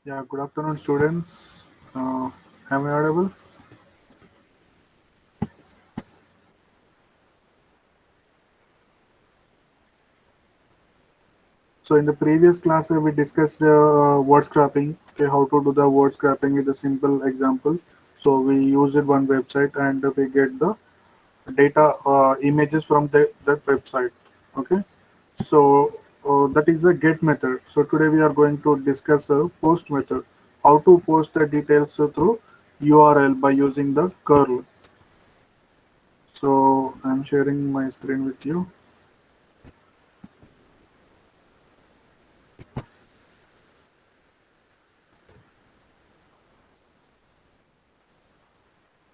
Yeah, good afternoon, students. Am I audible? So, in the previous class, we discussed word scraping. Okay, how to do the word scraping with a simple example. So, we used one website and we get the data images from that website. Okay, so that is a get method. So, today we are going to discuss a post method. How to post the details through URL by using the curl. So, I'm sharing my screen with you.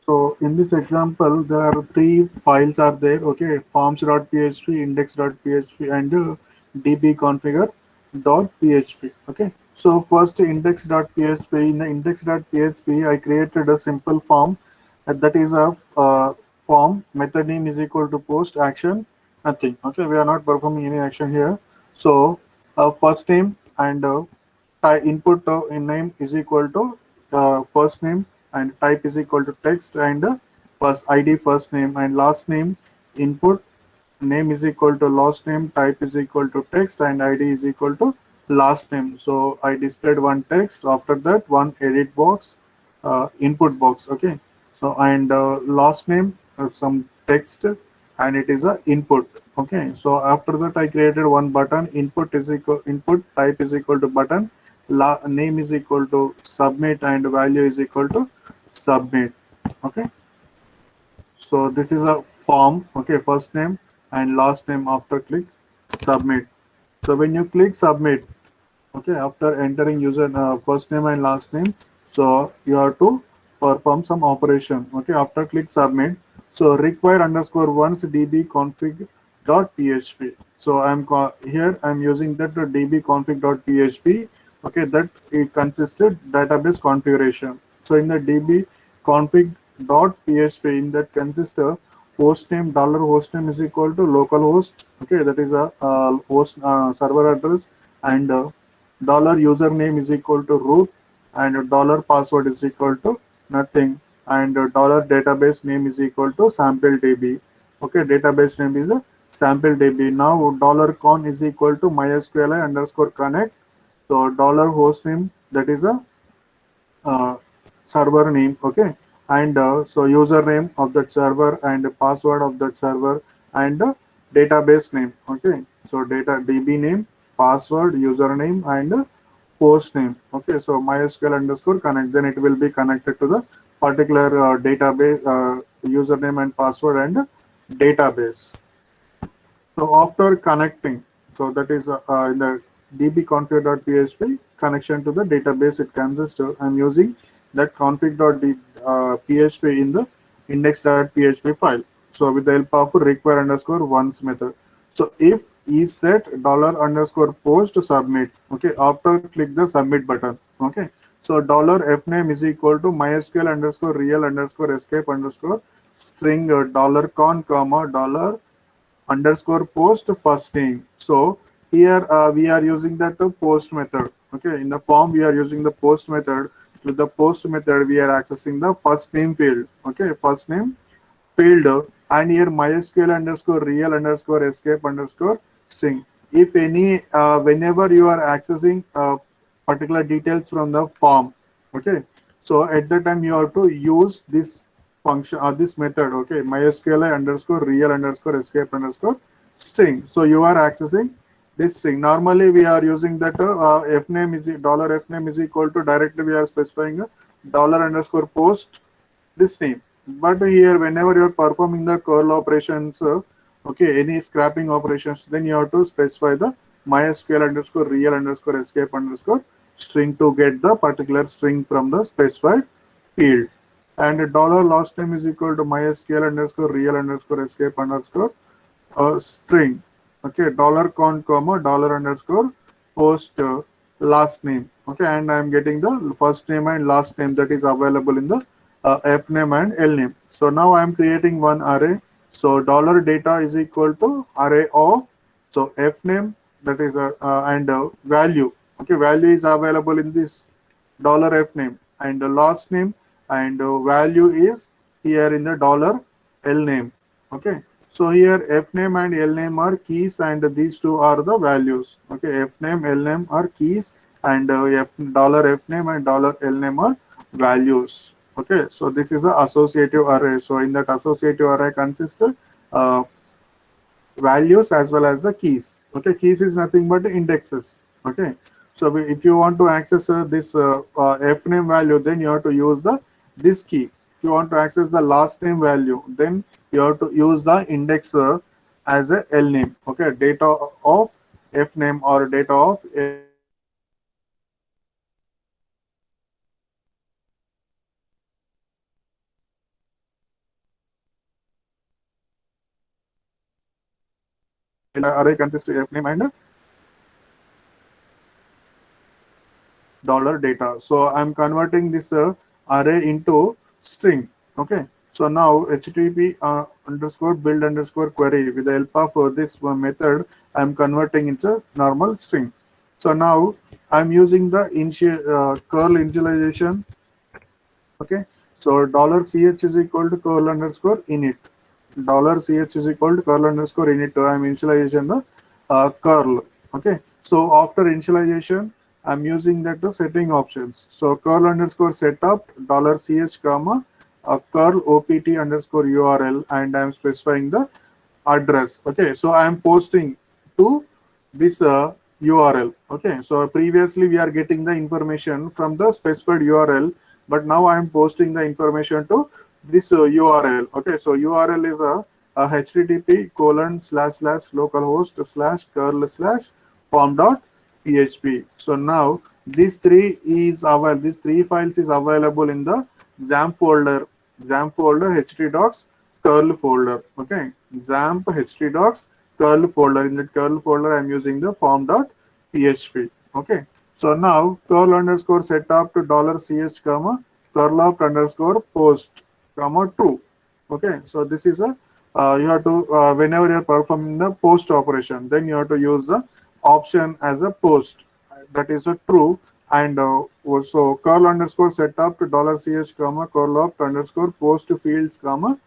So in this example, there are three files are there. Okay, forms.php, index.php, and dbconfigure.php. Okay. So first index.php. In the index.php, I created a simple form. That is a form. Method name is equal to post action. Nothing. Okay. We are not performing any action here. So first name and input in name is equal to first name and type is equal to text and first id first name and last name input name is equal to last name type is equal to text and id is equal to last name. So I displayed one text, after that one edit box, input box. Okay, so and last name some text and it is a input. Okay, so after that I created one button, input is equal input type is equal to button, name is equal to submit and value is equal to submit. Okay, so this is a form. Okay, first name and last name, after click submit. So when you click submit, okay, after entering user first name and last name, so you have to perform some operation. Okay, after click submit, so require underscore once db config dot php. So here I'm using that db config dot php. Okay, that it consisted database configuration. So in the db config dot php, in that consists a host name, dollar host name is equal to localhost. Okay, that is a host server address, and dollar username is equal to root, and dollar password is equal to nothing, and dollar database name is equal to sample db. Okay, database name is a sample db. Now dollar con is equal to mysqli underscore connect. So dollar host name, that is a uh, server name. Okay, and so username of that server and password of that server and database name. Okay, so data db name, password, username, and host name. Okay, so mysql underscore connect, then it will be connected to the particular database, username and password and database. So after connecting, so that is in the dbconfig.php connection to the database, it consists of, I'm using that config.php in the index.php file. So with the help of require underscore once method. So if is set dollar underscore post submit. Okay, after click the submit button. Okay, so dollar fname is equal to mysql underscore real underscore escape underscore string dollar con comma dollar underscore post first name. So here we are using that post method. Okay, in the form we are using the post method. With the post method we are accessing the first name field. Okay, first name field, and here mysql underscore real underscore escape underscore string. If any whenever you are accessing particular details from the form, okay, so at that time you have to use this function or this method. Okay, mysqli underscore real underscore escape underscore string. So you are accessing this string. Normally we are using that fname is dollar fname is equal to, directly we are specifying a dollar underscore post this name. But here whenever you are performing the curl operations, okay, any scrapping operations, then you have to specify the mysql underscore real underscore escape underscore string to get the particular string from the specified field. And dollar last name is equal to mysql underscore real underscore escape underscore string. Okay, dollar con comma dollar underscore post last name. Okay, and I'm getting the first name and last name that is available in the f name and l name. So now I'm creating one array. So dollar data is equal to array of, so f name, that is and value. Okay, value is available in this dollar f name, and the last name and value is here in the dollar l name. Okay, so here f name and l name are keys, and these two are the values. Okay, f name, l name are keys, and dollar f name and dollar l name are values. Okay, so this is a associative array. So in that associative array consists uh, values as well as the keys. Okay, keys is nothing but indexes. Okay, so if you want to access this f name value, then you have to use the this key. If you want to access the last name value, then you have to use the indexer as a l name. Okay, data of f name or data of l name is available in the array consists of f name and dollar data. So I'm converting this array into string. Okay, so now http underscore build underscore query, with the help of this method, I'm converting into normal string. So now I'm using the curl initialization. Okay, so dollar $ch is equal to curl underscore init. Dollar $ch is equal to curl underscore init. I'm initialization the curl. Okay, so after initialization, I'm using that the setting options. So curl underscore setup dollar $ch comma curl opt underscore URL, and I'm specifying the address. Okay, so I'm posting to this URL. Okay, so previously we are getting the information from the specified URL, but now I am posting the information to this URL. Okay, so URL is a http colon slash slash localhost slash curl slash form dot php. So now these three files is available in the XAMPP folder htdocs curl folder. Okay, XAMPP htdocs curl folder. In that curl folder, I'm using the form.php. Okay, so now curl underscore setup to dollar $ch comma curl up underscore post comma true. Okay, so this is a you have to whenever you're performing the post operation, then you have to use the option as a post, that is a true. And also curl underscore setup to dollar $ch comma curl up underscore post fields comma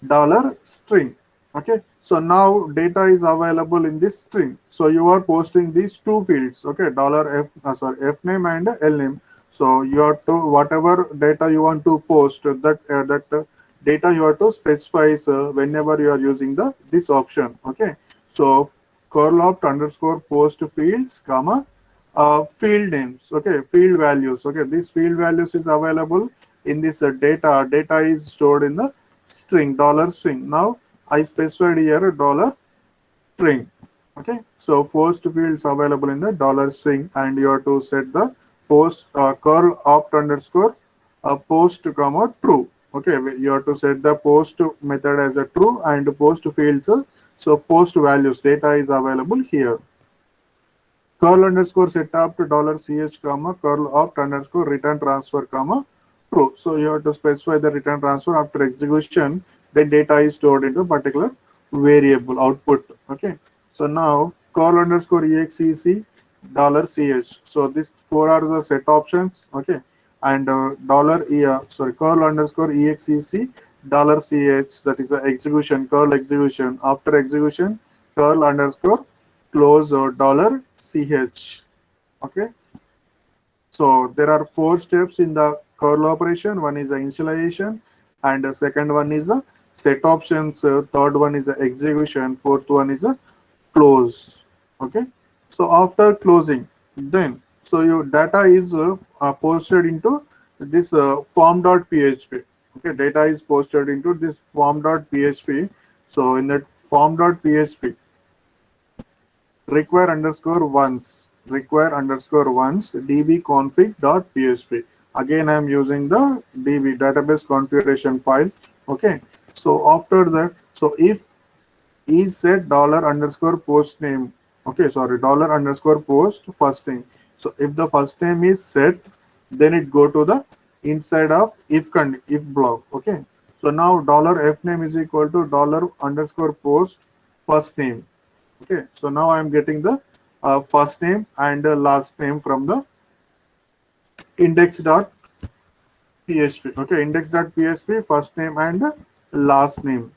dollar string. Okay, so now data is available in this string, so you are posting these two fields. Okay, dollar f name and l name. So you have to, whatever data you want to post, that data you have to specify whenever you are using the this option. Okay, so curl opt underscore post fields comma field names. Okay, field values. Okay, these field values is available in this data is stored in the string, dollar string. Now I specified here a dollar string. Okay, so post fields available in the dollar string, and you have to set the post curl opt underscore post comma true. Okay, you have to set the post method as a true, and post fields so post values data is available here. Curl underscore setup to dollar $ch comma curl opt underscore return transfer comma true. So you have to specify the return transfer after execution. Then data is stored into a particular variable output. Okay, so now curl underscore exec dollar $ch. So these four are the set options. Okay, and curl underscore exec dollar $ch, that is the execution, curl execution. After execution, curl underscore close dollar $ch. Okay, so there are four steps in the curl operation. One is the initialization, and the second one is the set options. Third one is the execution. Fourth one is the close. Okay, so after closing, then so your data is posted into this form.php. Okay, data is posted into this form.php. So in that form.php, require underscore once dbconfig.php. Again, I'm using the db database configuration file. Okay, so after that, so if is set dollar underscore post name, okay, sorry, dollar underscore post first name. So if the first name is set, then it go to the inside of if block. Okay, so now dollar f name is equal to dollar underscore post first name. Okay, so now I'm getting the first name and last name from the index.php. Okay, index.php, first name and last name.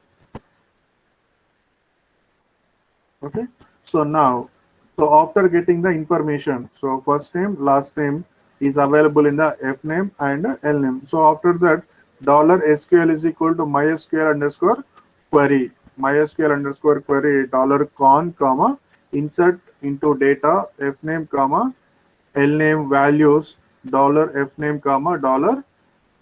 Okay, so now, so after getting the information, so first name, last name is available in the f name and l name. So after that, dollar $SQL is equal to mysql underscore query, mysql underscore query dollar con comma insert into data f name comma l name values dollar f name comma dollar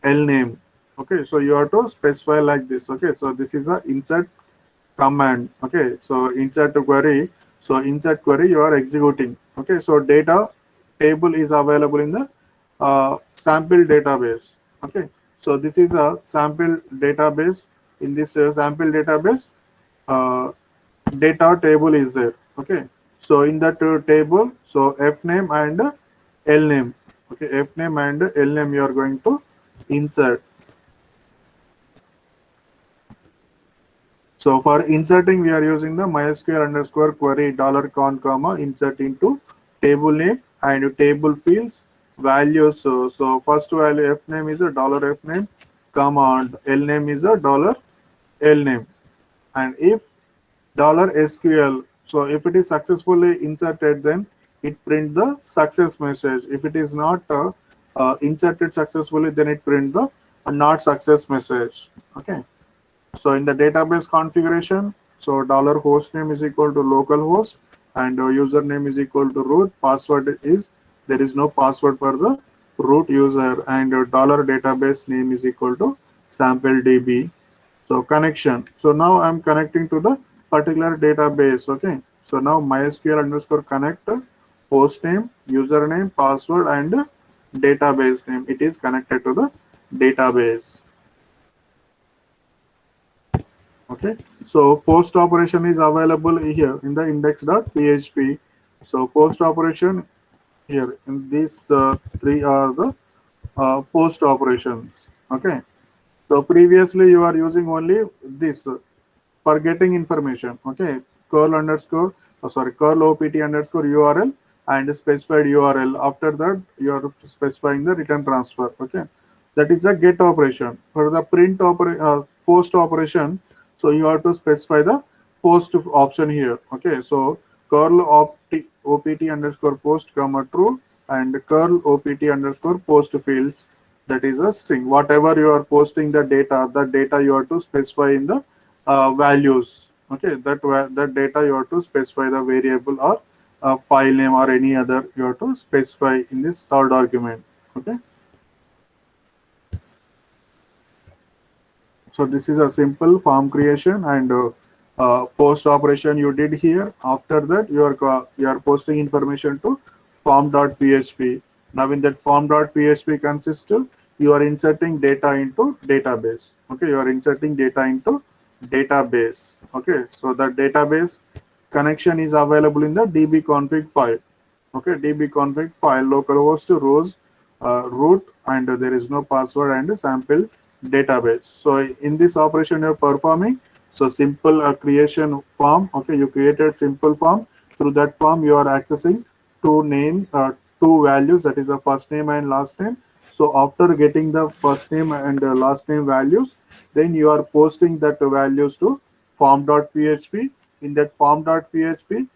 l name. Okay, so you have to specify like this. Okay, so this is a insert command. Okay, so insert query, so insert query you are executing. Okay, so data table is available in the sample database. Okay, so this is a sample database. In this sample database, uh, data table is there. Okay, so in that table, so f name and l name. Okay, f name and l name you are going to insert. So for inserting, we are using the MySQL underscore query dollar con comma insert into table name and table fields values. So first value f name is a dollar f name, comma and l name is a dollar l name. And if dollar SQL, so if it is successfully inserted, then it print the success message. If it is not inserted successfully, then it print the not success message. Okay. So in the database configuration, so dollar host name is equal to localhost and username is equal to root. Password is, there is no password for the root user, and dollar database name is equal to sample DB. So connection. So now I'm connecting to the particular database. Okay. So now MySQL underscore connect host name, username, password, and database name. It is connected to the database. Okay, so post operation is available here in the index.php. So post operation here in these the three are the post operations. Okay, so previously you are using only this for getting information. Okay, curl underscore curl opt underscore url and specified url. After that you are specifying the return transfer. Okay, that is a get operation. For the post operation, so you have to specify the post option here. Okay, so curl opt underscore post comma true and curl opt underscore post fields, that is a string. Whatever you are posting the data you have to specify in the values. Okay, that data you have to specify the variable or file name or any other you have to specify in this third argument. Okay, so this is a simple form creation and post operation you did here. After that you are posting information to form.php. Now in that form.php consists of you are inserting data into database. Okay, you are inserting data into database. Okay, so the database connection is available in the dbconfig file. Okay, dbconfig file localhost rows root and there is no password and sample database. So in this operation you're performing, so simple creation form. Okay, you created simple form. Through that form you are accessing two values, that is the first name and last name. So after getting the first name and last name values, then you are posting that values to form.php. In that form.php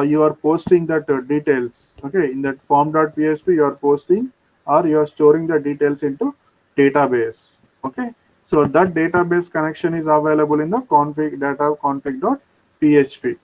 you are posting that details. Okay, in that form.php you are posting or you are storing the details into database. Okay, so that database connection is available in the config data config.php.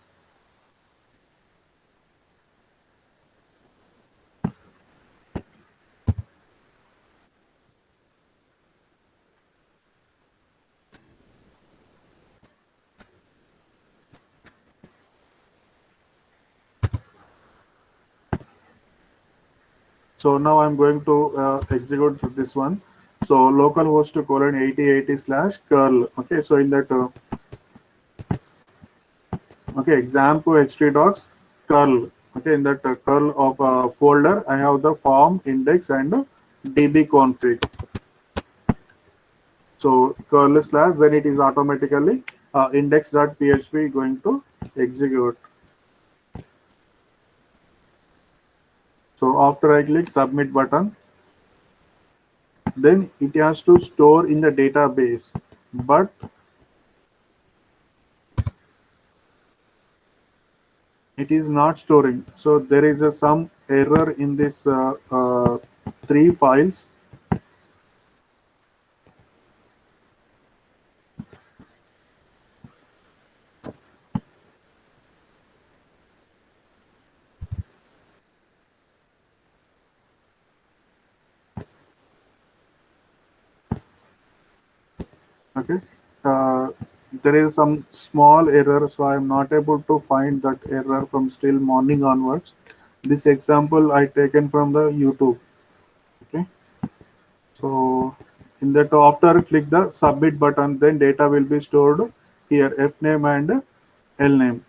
So now I'm going to execute this one. So localhost colon 8080 slash curl. Okay, so in that okay, example htdocs curl. Okay, in that curl of folder I have the form index and db config. So curl slash, then it is automatically index.php going to execute. So after I click submit button, then it has to store in the database, but it is not storing. So there is a some error in this three files. Okay, uh, there is some small error, so I am not able to find that error from still morning onwards. This example I taken from the YouTube. Okay, so in that, after click the submit button, then data will be stored here, f name and l name.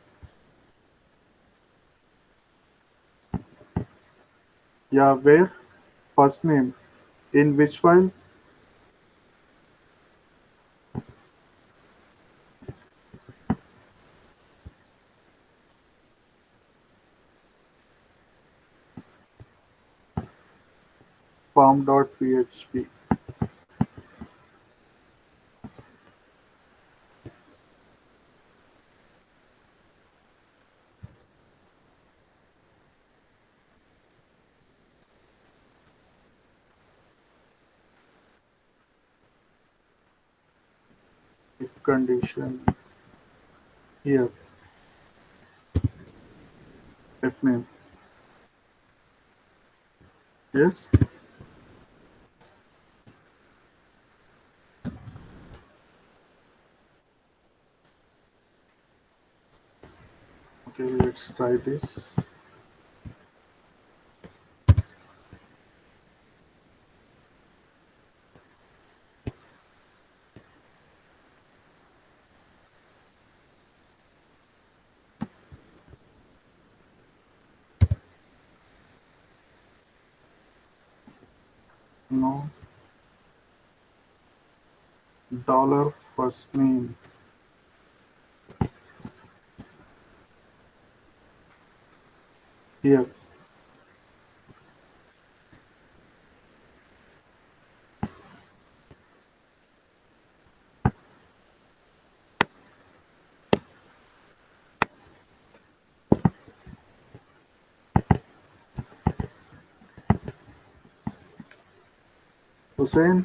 Yeah, where? First name in which file? Form.php. If condition here, f name. Yes. Okay, let's try this. No, dollar first name here. Hussein.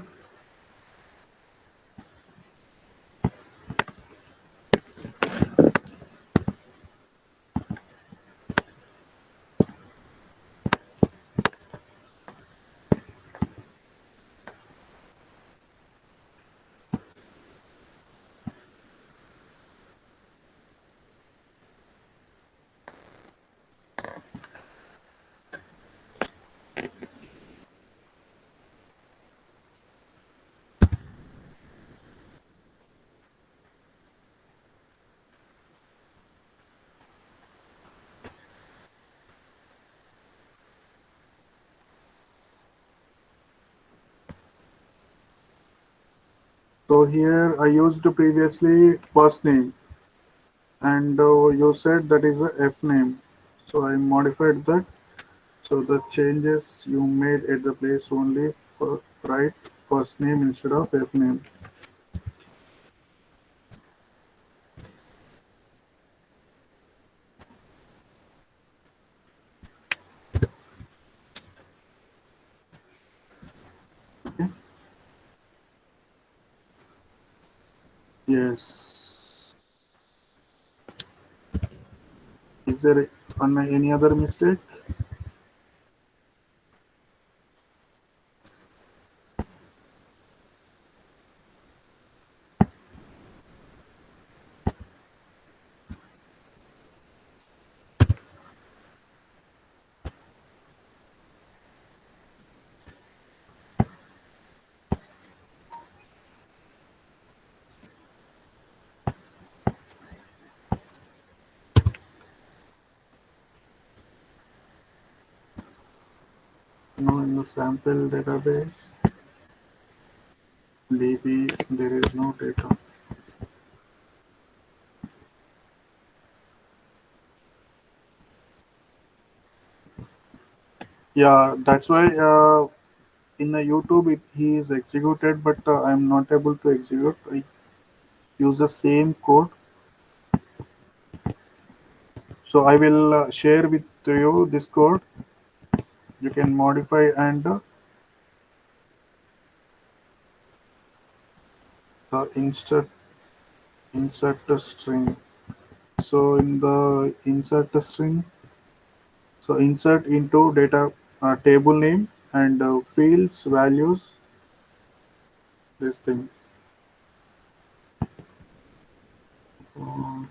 So here I used previously first name, and you said that is a f name. So I modified that. So the changes you made at the place only for write first name instead of f name. Okay. Yes. Is there any other mistake? No, in the sample database, DB, there is no data. Yeah, that's why in a YouTube he is executed, but I am not able to execute. I use the same code. So I will share with you this code. You can modify and insert a string. So in the insert a string, so insert into data table name and fields values, this thing. Uh,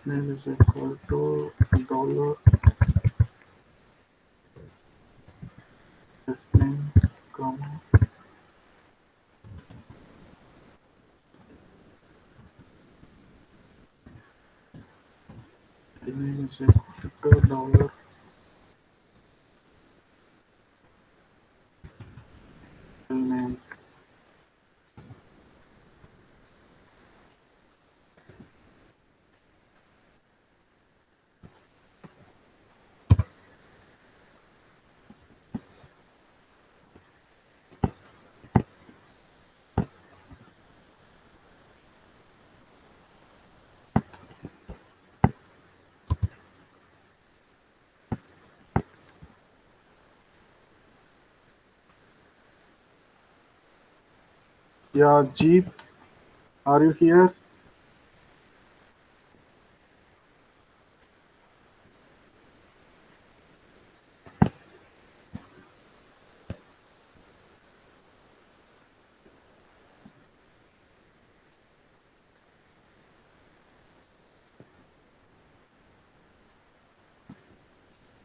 name is equal to dollar name, comma, name is equal to dollar name. Yeah, Jeep, are you here?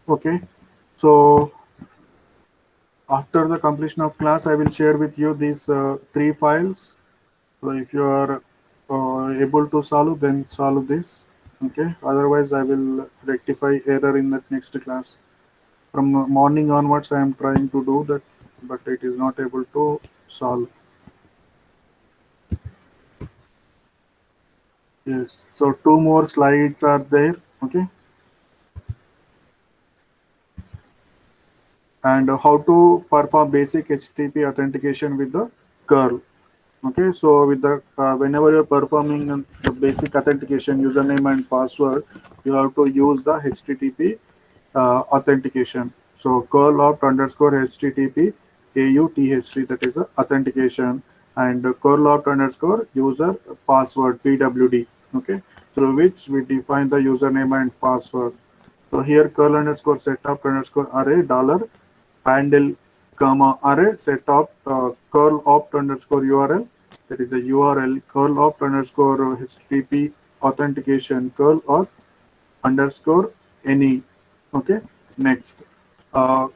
Okay. So after the completion of class, I will share with you these three files. So if you are able to solve, then solve this. Okay. Otherwise, I will rectify error in that next class. From morning onwards, I am trying to do that, but it is not able to solve. Yes. So two more slides are there. Okay. And how to perform basic HTTP authentication with the curl. Okay, so with the whenever you're performing the basic authentication username and password, you have to use the HTTP authentication. So curl opt underscore HTTP AUTHC, that is the authentication, and curl opt underscore user password PWD. Okay, through which we define the username and password. So here curl underscore setup underscore array dollar handle comma array set of curl opt underscore URL, that is a URL curl opt underscore HTTP authentication curl opt underscore any. Okay, next curl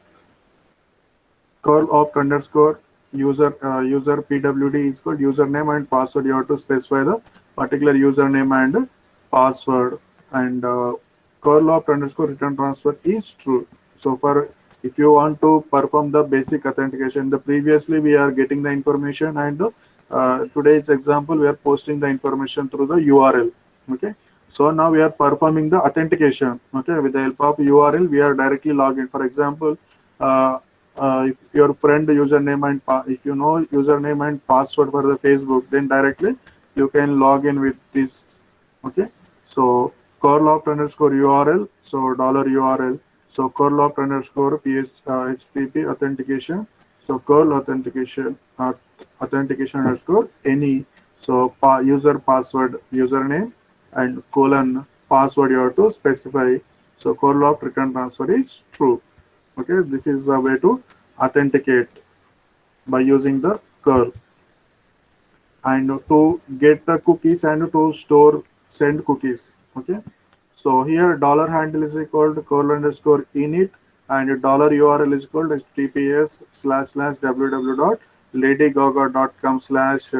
opt underscore user pwd is called username and password. You have to specify the particular username and password, and curl opt underscore return transfer is true. So for if you want to perform the basic authentication, the previously we are getting the information, and the today's example we are posting the information through the URL. Okay, so now we are performing the authentication. Okay, with the help of URL we are directly login. For example, uh, if your friend username and if you know username and password for the Facebook, then directly you can log in with this. Okay, so curl underscore URL, so dollar URL, so curl underscore HTTP authentication, so curl authentication underscore any, so user password username and colon password you have to specify. So curl return transfer is true. Okay, this is the way to authenticate by using the curl. And to get the cookies and to store send cookies. Okay, so here dollar handle is equal to curl underscore init, and dollar URL is equal to https slash slash www dot ladygaga.com slash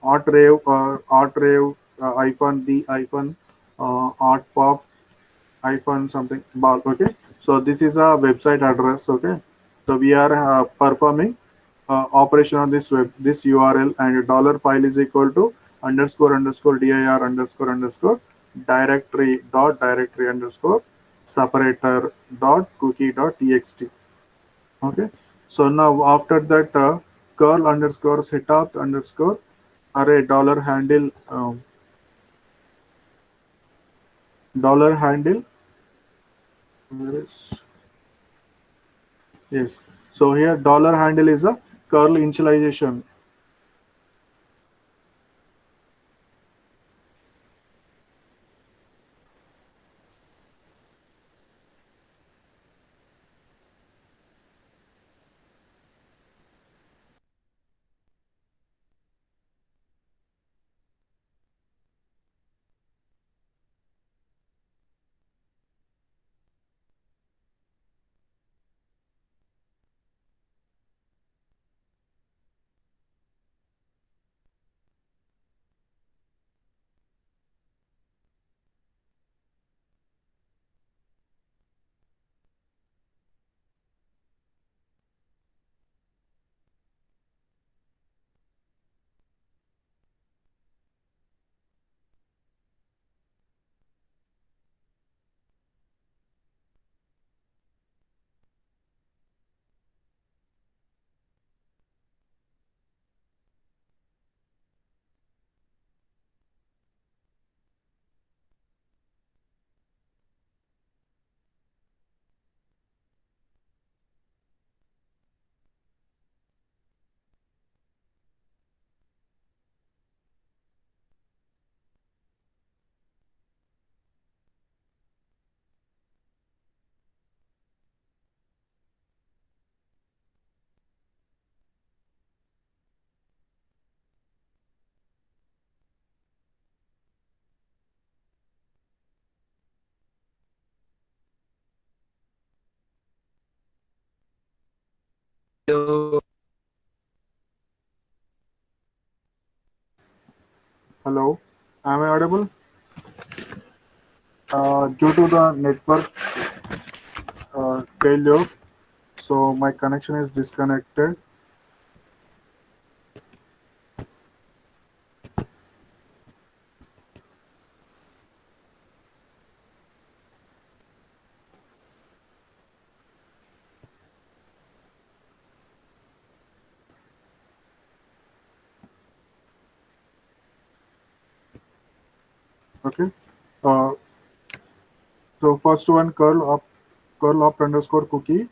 artrave hyphen the hyphen art pop hyphen something ball. Okay, so this is a website address. Okay, So we are performing operation on this URL, and dollar file is equal to underscore underscore dir underscore underscore directory dot directory underscore separator dot cookie dot txt. Okay. So now after that, curl underscore setup underscore array dollar handle dollar handle. Where is, yes. So here dollar handle is a curl initialization. Hello. Hello, am I audible? Due to the network failure, so my connection is disconnected. Okay. Uh, so first one curl up underscore cookie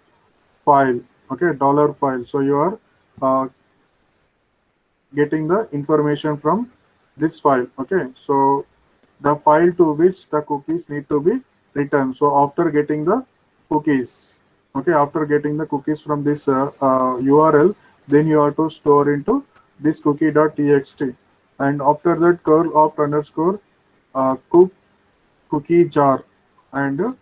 file. Okay, dollar file. So you are uh, getting the information from this file. Okay, so the file to which the cookies need to be written. So after getting the cookies, okay, after getting the cookies from this URL, then you have to store into this cookie.txt, and after that curl opt underscore cook cookie jar and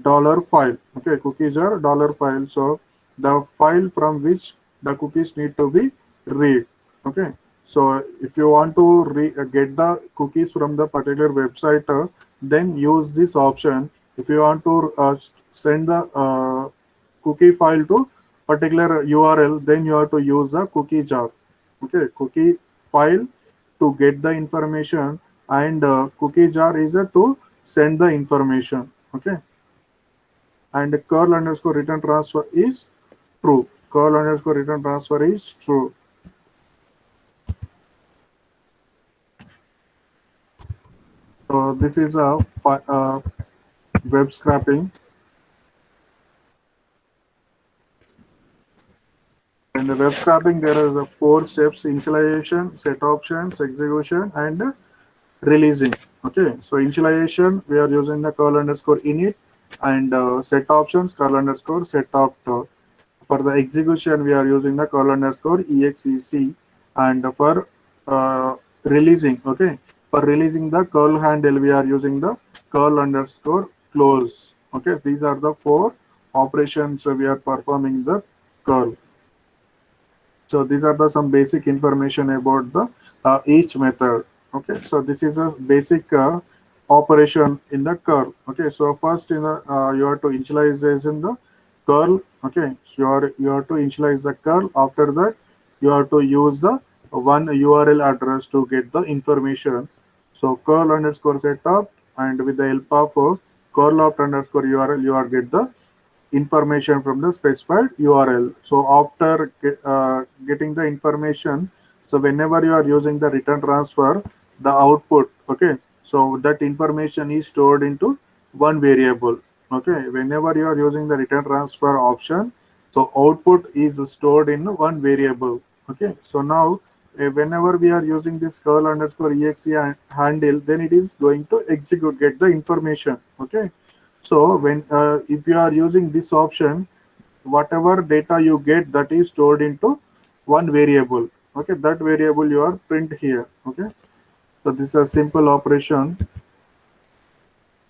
dollar file. Okay, cookie jar dollar file. So the file from which the cookies need to be read. Okay, so if you want to get the cookies from the particular website, then use this option. If you want to send the cookie file to particular URL, then you have to use the cookie jar. Okay, cookie file to get the information, and cookie jar is to send the information. Okay, and curl underscore return transfer is true. Curl underscore return transfer is true. So this is a web scraping. In the web scraping, there is a four steps: initialization, set options, execution, and releasing. Okay, so initialization we are using the curl underscore init, and set options curl underscore set opt. For the execution we are using the curl underscore exec, and for releasing, okay, for releasing the curl handle we are using the curl underscore close. Okay, these are the four operations we are performing the curl. So these are the some basic information about the each method. Okay, so this is a basic operation in the curl. Okay, so first in the you have to initialize in the curl. Okay, so you are to initialize the curl. After that, you have to use the one URL address to get the information. So curl underscore setup, and with the help of curl opt underscore URL, you are get the information from the specified URL. So after getting the information, so whenever you are using the return transfer, the output, okay, so that information is stored into one variable. Okay, whenever you are using the return transfer option, so output is stored in one variable. Okay, so now whenever we are using this curl underscore exe handle, then it is going to execute, get the information. Okay, so when if you are using this option, whatever data you get, that is stored into one variable. Okay, that variable you are print here. Okay, so this is a simple operation,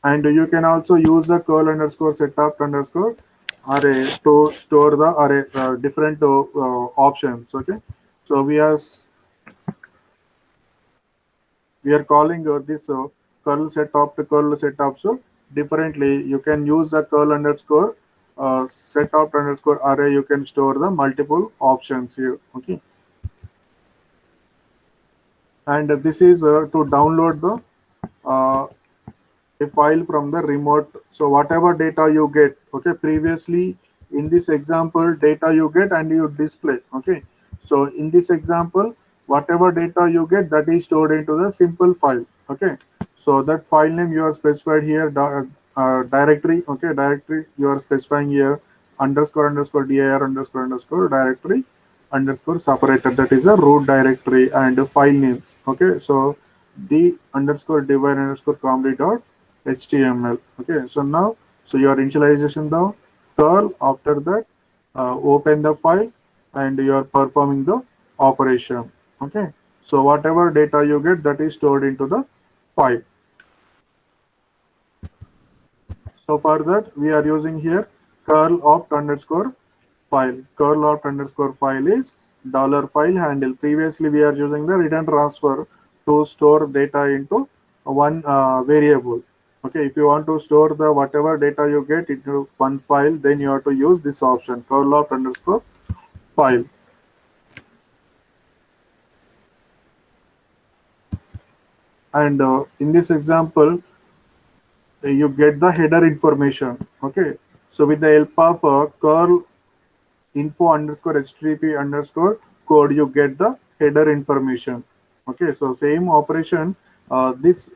and you can also use the curl underscore setup underscore array to store the array different options. Okay, so we are calling this curl setup to curl setup. So differently, you can use the curl underscore setup underscore array. You can store the multiple options here. Okay, and this is to download the a file from the remote. So whatever data you get, okay, previously in this example, data you get and you display. Okay, so in this example, whatever data you get, that is stored into the simple file. Okay, so that file name you are specified here, directory. Okay, directory you are specifying here, underscore underscore dir underscore underscore directory underscore separator, that is a root directory, and a file name. Okay, so the underscore divine underscore comedy dot HTML. Okay, so now, so your initialization down, curl, after that, open the file, and you are performing the operation. Okay, so whatever data you get, that is stored into the file. So for that, we are using here curl opt underscore file. Curl opt underscore file is dollar file handle. Previously, we are using the return transfer to store data into one variable. Okay, if you want to store the whatever data you get into one file, then you have to use this option, curl opt underscore file. And in this example, you get the header information. Okay, so with the help of curl info underscore http underscore code, you get the header information. Okay, so same operation. This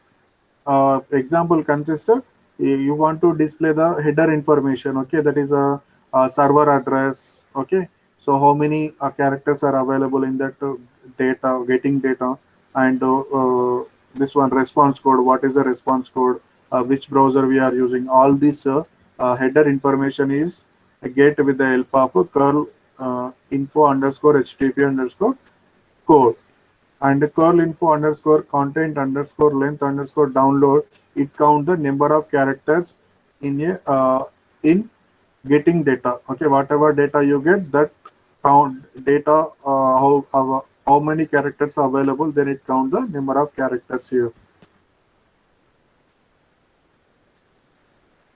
example consists of you want to display the header information. Okay, that is a server address. Okay, so how many characters are available in that data, getting data, and this one response code, what is the response code, which browser we are using, all this header information is get with the help of a curl info underscore http underscore code. And the curl info underscore content underscore length underscore download, it count the number of characters in a in getting data. Okay, whatever data you get, that count data, how many characters are available, then it count the number of characters here.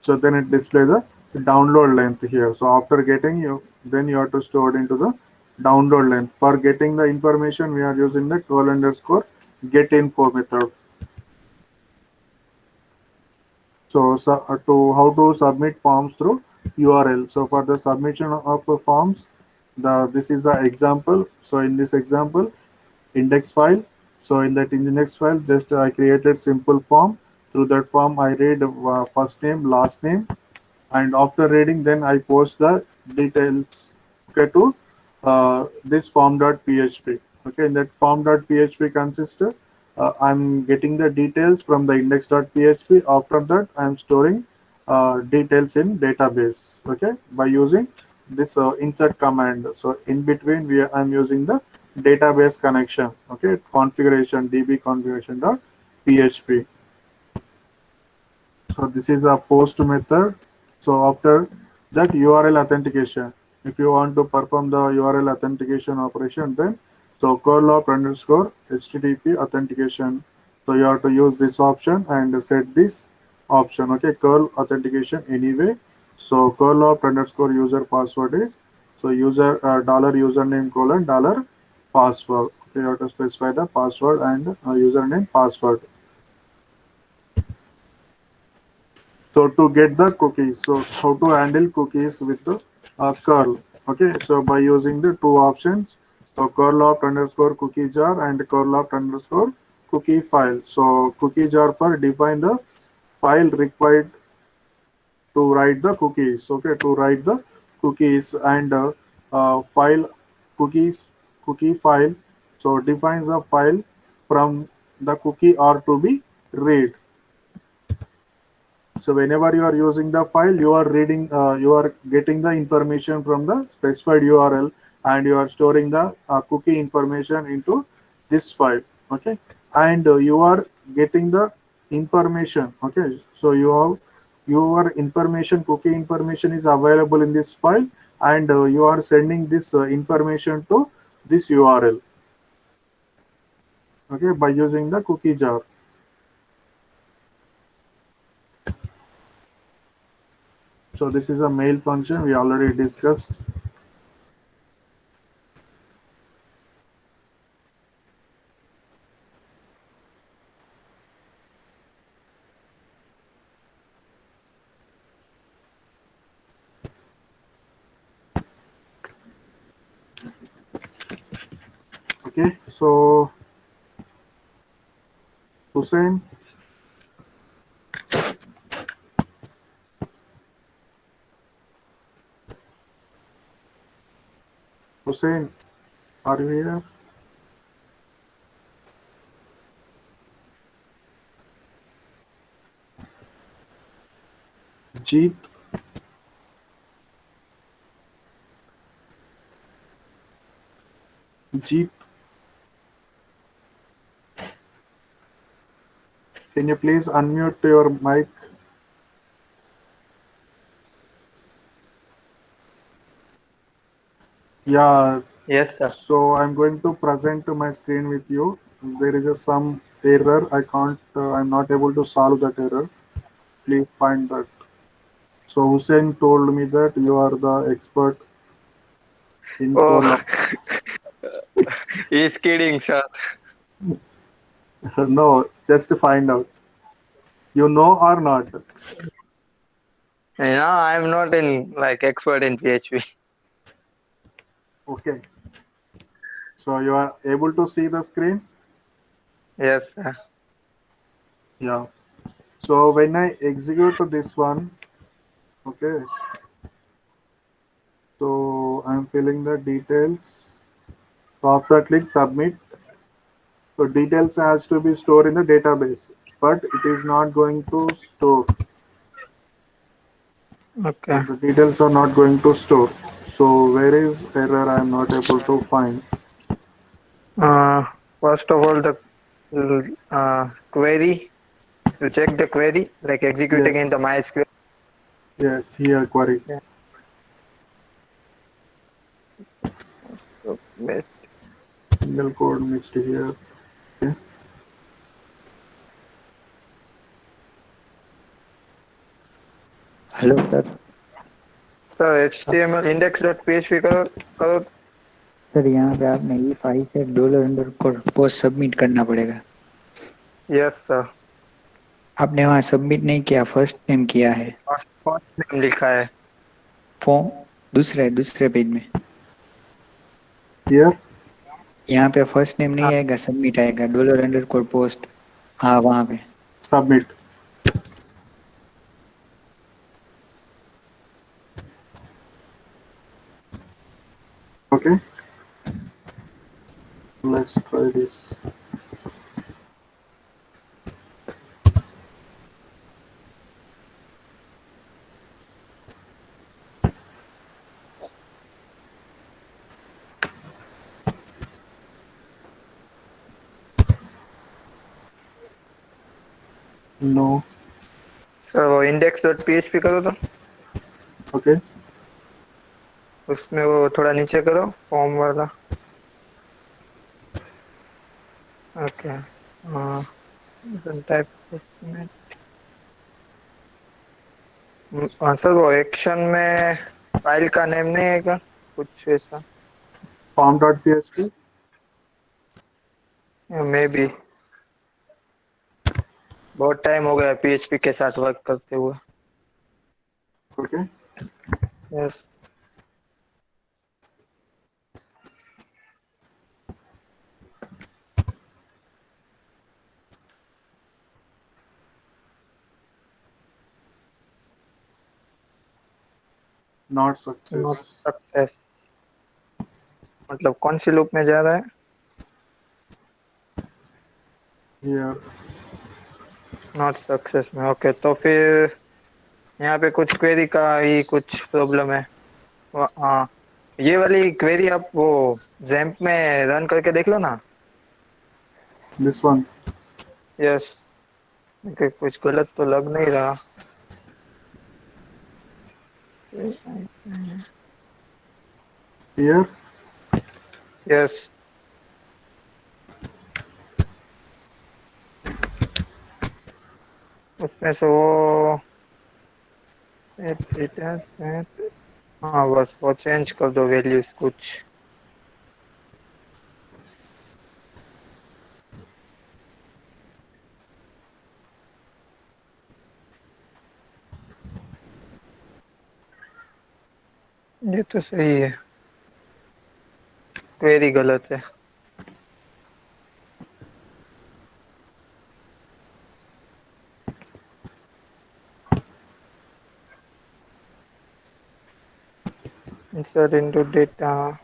So then it display the download length here. So after getting you, then you have to store it into the download length. For getting the information, we are using the curl underscore get info method. So to how to submit forms through URL. So for the submission of the forms, this is the example. So in this example, index file. So in that index file, just I created simple form. Through that form, I read first name, last name, and after reading, then I post the details, okay, to this form.php. Okay, in that form.php consists I'm getting the details from the index.php. After that, I'm storing details in database. Okay, by using this insert command. So in between, I'm using the database connection. Okay, configuration db configuration.php. So this is a post method. So after that, URL authentication. If you want to perform the URL authentication operation, then so curl up underscore HTTP authentication. So you have to use this option and set this option. Okay, curl authentication anyway. So curl of underscore user password is, so user dollar username colon dollar password. Okay, you have to specify the password and username password. So to get the cookies, so how to handle cookies with the curl? Okay, so by using the two options, so curl of underscore cookie jar and curl of underscore cookie file. So cookie jar for define the file required to write the cookies. Okay, to write the cookies and file cookies cookie file. So defines a file from the cookie are to be read. So whenever you are using the file, you are reading, you are getting the information from the specified URL, and you are storing the cookie information into this file. Okay, and you are getting the information. Okay, so you have your information, cookie information is available in this file, and you are sending this information to this URL. Okay, by using the cookie jar. So this is a mail function we already discussed. Okay, so Hussein, Hussein, are you here? Jeet, Jeet, can you please unmute your mic? Yeah, Yes, sir. so I'm going to present my screen with you. There is some error. I'm not able to solve that error. Please find that. So Hussein told me that you are the expert in Oh, Colab. he's kidding, sir. No, just to find out. You know or not? I'm not in like expert in PHP. Okay. So you are able to see the screen? Yes, sir. Yeah. So when I execute this one, okay, so I'm filling the details. So after click submit, so details has to be stored in the database, but it is not going to store. So Okay. the details are not going to store. So where is error? I am not able to find. Uh, First of all, the query. You check the query, like Yes, executing in the MySQL. yes, here query. Yeah. So, Single code missed here. Okay. Hello sir. Sir HTML index.php करो करो। Sir यहाँ पे आपने E5 से dollar underscore post submit करना पड़ेगा। Yes sir. आपने वहाँ सबमिट नहीं किया, फर्स्ट नेम किया है। फर्स्ट नेम लिखा है। फॉर्म दूसरे पेज में Here यहाँ पे फर्स्ट नेम नहीं हाँ, आएगा, सबमिट आएगा डॉलर अंडरस्कोर पोस्ट। हाँ वहाँ पे submit. Okay. Let's try this. No. Sir वो index.php करो तो Okay. उसमें वो थोड़ा नीचे करो फॉर्म वाला। ओके। टाइप हाँ सर, वो एक्शन में फाइल का नेम नहीं है क्या, कुछ ऐसा? form.php. मे बी, बहुत टाइम हो गया पीएचपी के साथ वर्क करते हुए। Okay. Yes. Not success. Not success, मतलब कौन सी लूप में जा रहा है? Here. नॉट सक्सेस में, ओके। तो फिर यहाँ पे कुछ क्वेरी का ही कुछ प्रॉब्लम है। हाँ, ये वाली क्वेरी आप वो जैम्प में रन करके देख लो ना। This one. यस, क्योंकि कुछ गलत तो लग नहीं रहा। Here. यस, उसमें से वो डिटेल्स में, हाँ बस वो चेंज कर दो वैल्यूज कुछ। ये तो सही है, क्वेरी गलत है। Insert into data.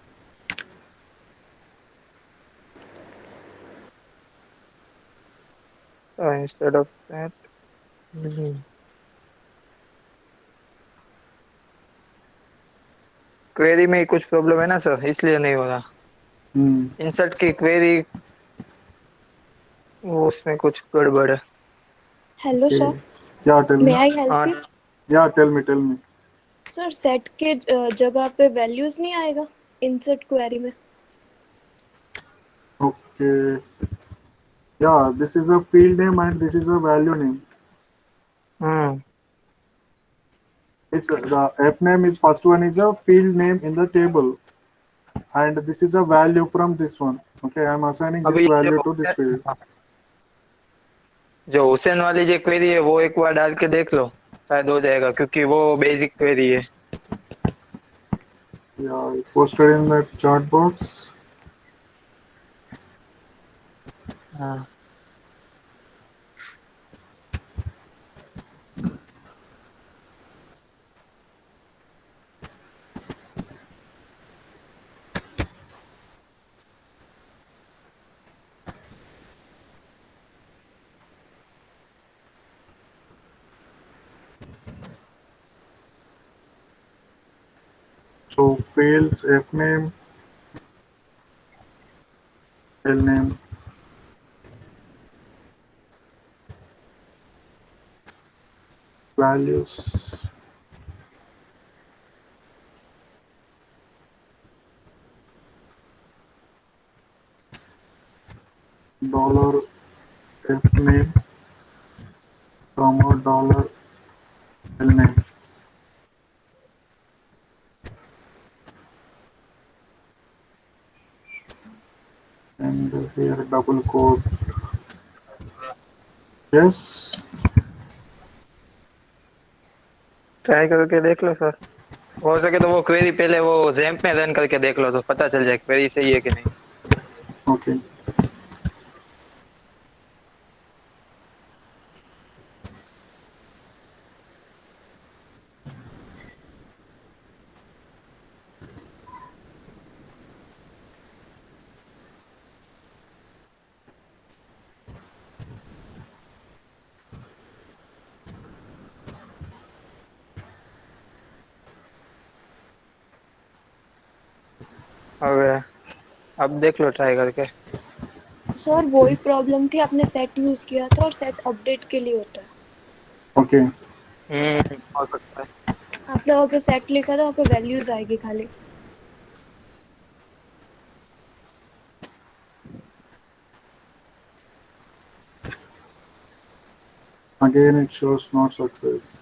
So instead of that, query में ही कुछ प्रॉब्लम है ना सर, इसलिए नहीं हो रहा। Hmm. इंसर्ट की क्वेरी, वो उसमें कुछ गड़बड़ है। Hello sir, Okay. Yeah, tell me me. I help हाँ, you? Yeah, tell me, tell me. Sir set के जगह पे वैल्यूज नहीं आएगा इंसर्ट क्वेरी में? Okay. Yeah, this is a field name and this is a value name. Hmm, It's the f name is first one is a field name in the table, and this is a value from this one. Okay, I'm assigning अभी this ये value जो to this field. जो हुसैन वाली जो query है वो एक बार डाल के देख लो, शायद हो जाएगा, क्योंकि वो बेसिक क्वेरी है। Yeah, I posted in the chat box. हाँ, So fields f name, file name, values, dollar f name, comma dollar file name, and here double quote. Yes. Try करके देख लो सर। हो सके तो वो क्वेरी पहले वो जैम्प में रन करके देख लो, तो पता चल जाए क्वेरी सही है कि नहीं। Okay. और अब देख लो ट्राई करके। सर वही प्रॉब्लम थी, आपने सेट यूज किया था और सेट अपडेट के लिए होता है। Okay. हो सकता है। आपने वहाँ पे सेट लिखा था, वहाँ पे वैल्यूज आएगी खाली। Again, it shows not success.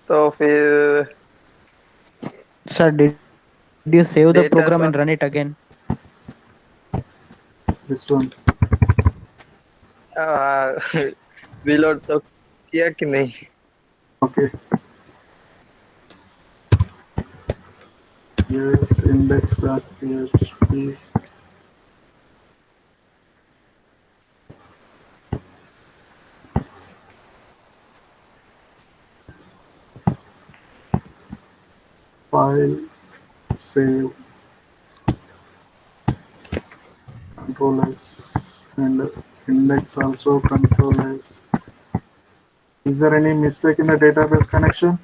तो फिर Sir, did you save the data program तो and run it again? This one. Reload तो किया कि नहीं? Okay. Yes, index.php. File, save, control S, and index also control S. Is there any mistake in the database connection?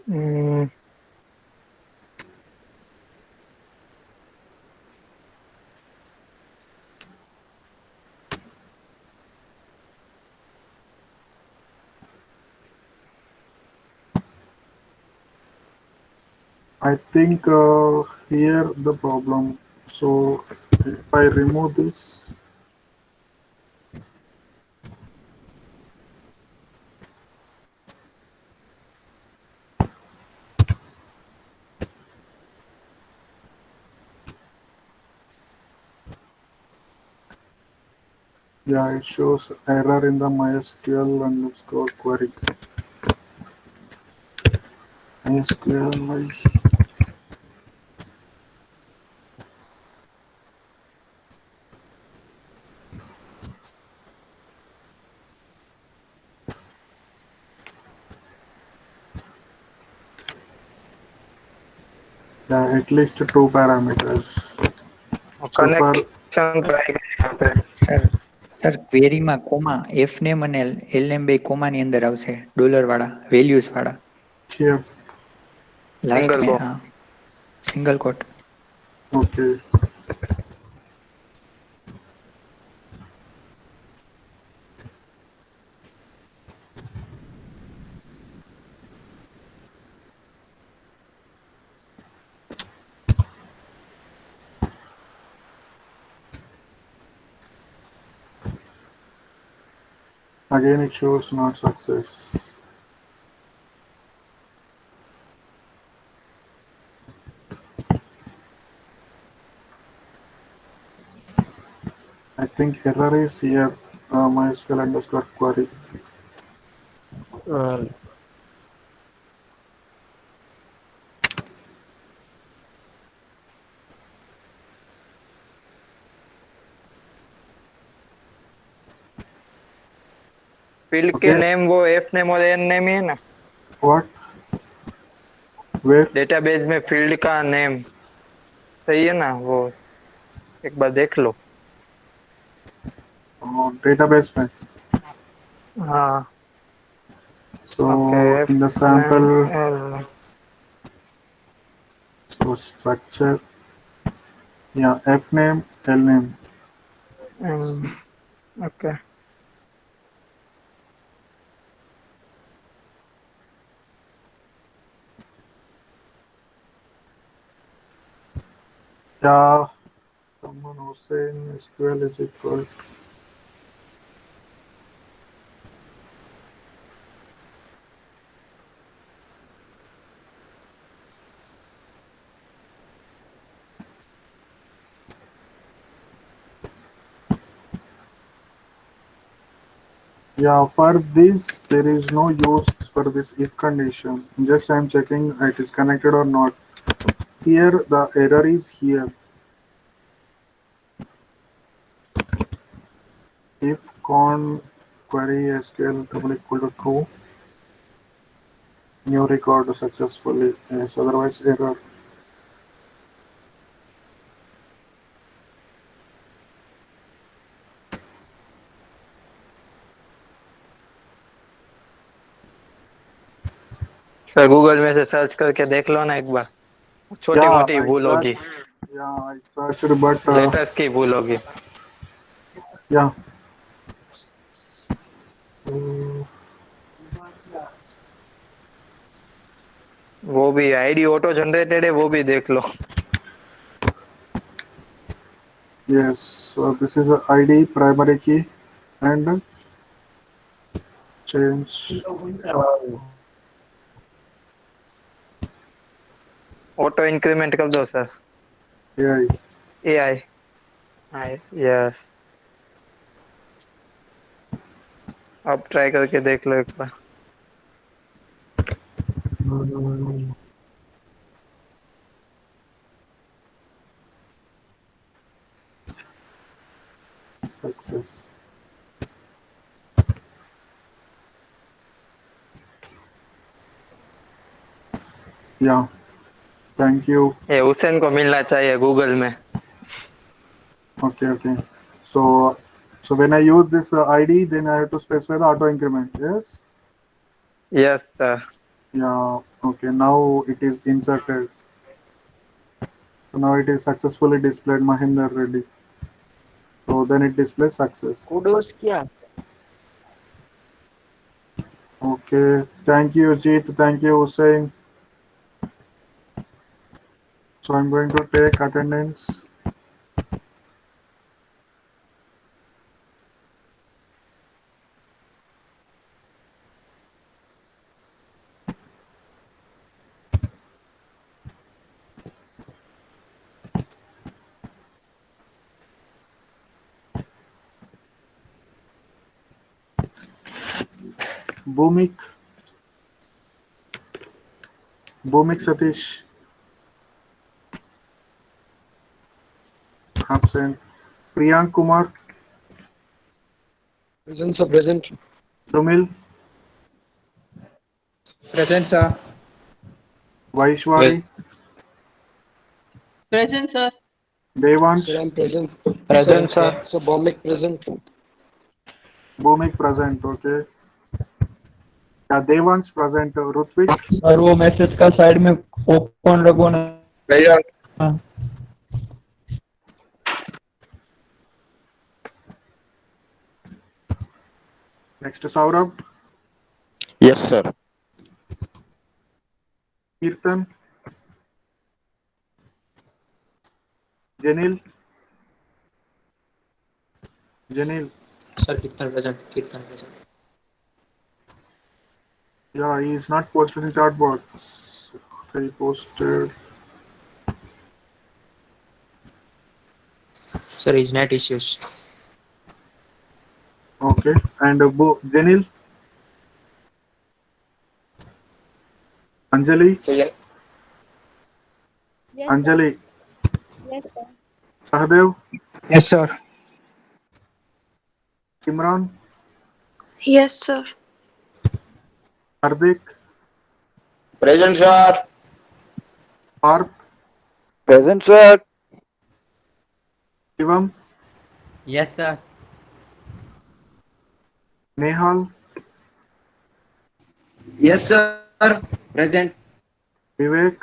Hmm, I think here the problem. So if I remove this, yeah, it shows error in the MySQL underscore query. MySQL. Yeah, at least two parameters. So for connection તો આવી ગઈ यहाँ पे. Sir ક્વેરીમાં comma F name અને L name બે કોમાની અંદર આવશે ડોલર વાળા વેલ્યુઝ વાળા here, લાસ્ટ Single में quote. हाँ single quote. okay. Again, it shows not success. I think error is here. MySQL underscore query. Field के Okay. नेम वो एफ नेम और एन नेम ही है ना. What? Where? डेटाबेस में field का name सही है ना वो, एक बार देख लो. Database में. हाँ. So okay. in the sample, so structure, yeah, F name, L name. Okay. Yeah, someone was saying SQL is equal. Yeah, for this, there is no use for this if condition. Just I'm checking it is connected or not. Here, the error is here. If con query SQL double equal to true, new record successfully. Yes, otherwise error. Sir Google में से search करके देख लो ना एक बार. छोटी Yeah, मोटी भूल होगी. I searched, but लेटर्स की भूल होगी. yeah. Uh, वो भी आईडी ऑटो जनरेटेड है, वो भी देख लो. yes, so this is a ID primary key and change. Auto increment कर दो सर। AI. एआई। यस। अब ट्राई करके देख लो एक बार। Success. Yeah. Thank you. ये हुसैन को मिलना चाहिए गूगल में। Okay. Okay. So, so when I use this ID, then I have to specify the auto increment. Yes. Yes sir. Yeah. Okay. Now it is inserted. So now it is successfully displayed Mahinder Reddy. So then it displays success. kudos किया Okay. Thank you, Jeet. Thank you, Hussein. So I'm going to take attendance. Bhumik. Bhumik Satish. Absent. Priyank Kumar. present sir present Sumil. Present, sir. Vaishwari. Present, sir. Devansh. sir I'm present Present, sir. so Bomik present Bhumik present. Okay. Yeah, Devansh present. Rutvik. Sir वो message का side में open रखो ना। हाँ। Next Saurabh. Yes, sir. Kirtan. Janil. Janil. Sir कीर्तन present, कीर्तन present. Yeah, he is not posted in chat box. He posted. Sir is net issues. Okay. And Janil. Anjali. Yes, Anjali. yes, sir. Sahadev. Yes sir. Imran. Yes, sir. Hardik. Present, sir. Parth. Present, sir. Shivam. Yes sir. Nehal. Yes sir. Present. Vivek.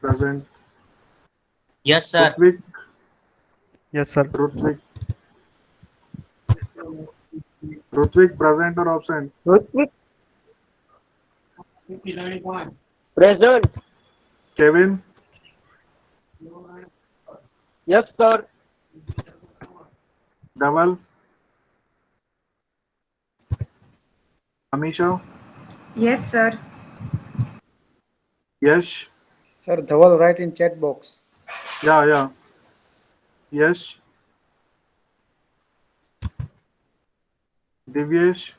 Present. Yes sir. Rutvik. Yes, sir. Rutvik. Rutvik present or absent? present Kevin. yes sir Dhaval. Amisha. Yes, sir. Yash. Sir, Dhaval, write in chat box. Yeah. Yash. Divyesh.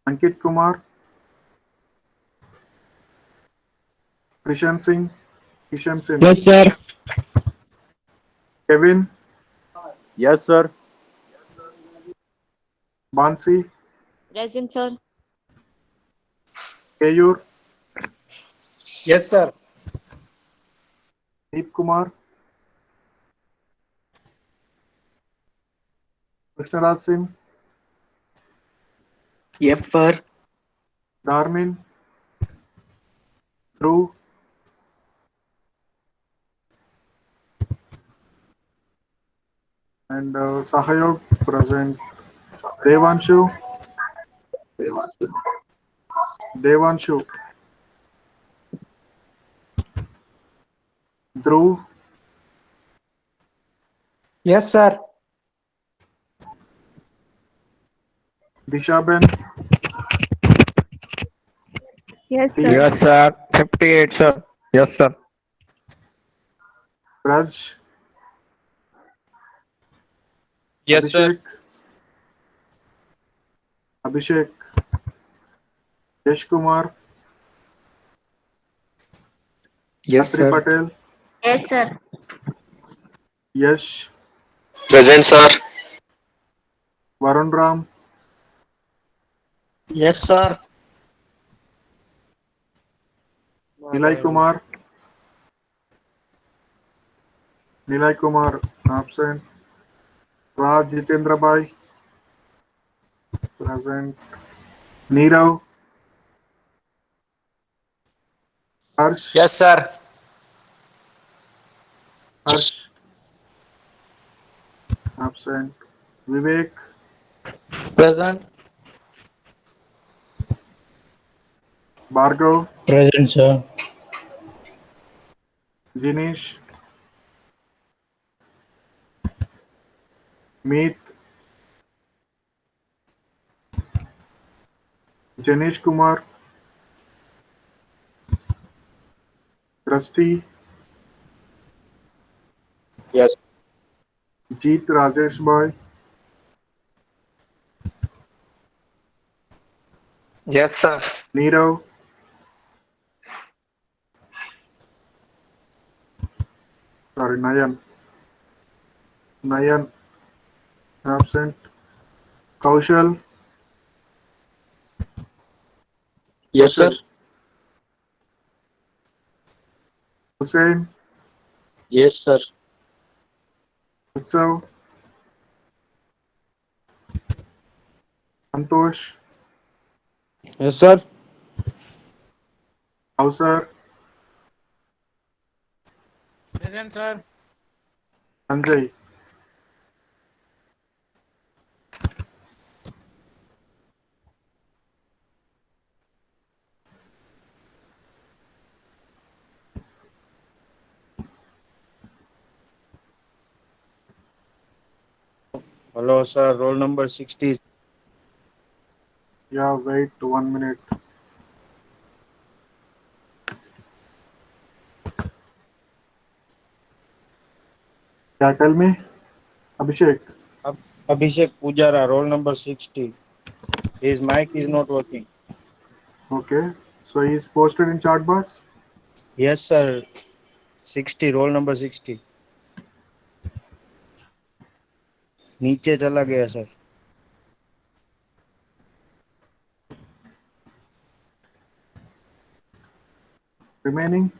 Ankit Kumar. Krishan Singh. Yes sir. Kevin. Yes, sir. Bansi. Present, sir. Keyur. Yes, sir. Deep Kumar. Krishnaraj Singh. Yes sir. Dharmin. Dhruv. And Sahayog present. Devanshu. Dhruv. Yes sir. Dishaben, Yes, T. sir. Yes, sir. 58, sir. Yes, sir. Raj, Yes, sir. Abhishek, Abhishek, Yash Kumar, Yes, Atri sir. Patel, Yes, sir. Yash, Present, sir. Varun Ram, Yes, sir. Nilay Kumar, Nilay Kumar, absent. Raj Jitendra Bhai, present. Nirav, Harsh, Yes, sir. Harsh, absent. Vivek, Present. Bhargav, Present, sir. Jinesh, Meet, Janish Kumar, Trusty, Yes. Jeet Rajesh Bhai, Yes, sir. Nirav, sorry, Nayan, absent. Kaushal, Yes, sir. Kaushal, Hussein, Yes, sir. Utsav, Santosh, Yes, sir. Avsar, Present, sir. Sanjay. Hello, sir. Roll number 60. Yeah, wait 1 minute. Yeah, tell me, Abhishek. Abhishek Pujara, roll number 60. His mic is not working. Okay, so he's posted in chat box. Yes, sir. 60, roll number 60. नीचे चला गया sir. Remaining,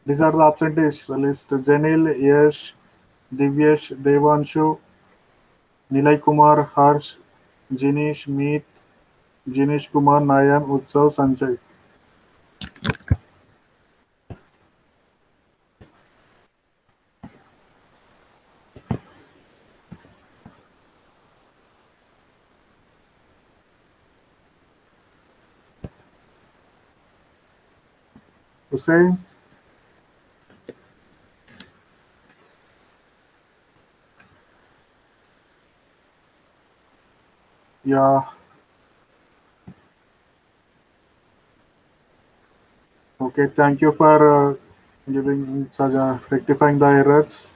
these are the absentees list: Janil, Yash, Divyesh, Devanshu, Nilay Kumar, Harsh, Jinesh, Meet, Jinesh Kumar, Nayan, Utsav, Sanjay. Hussein, yeah. Okay, thank you for giving such rectifying the errors.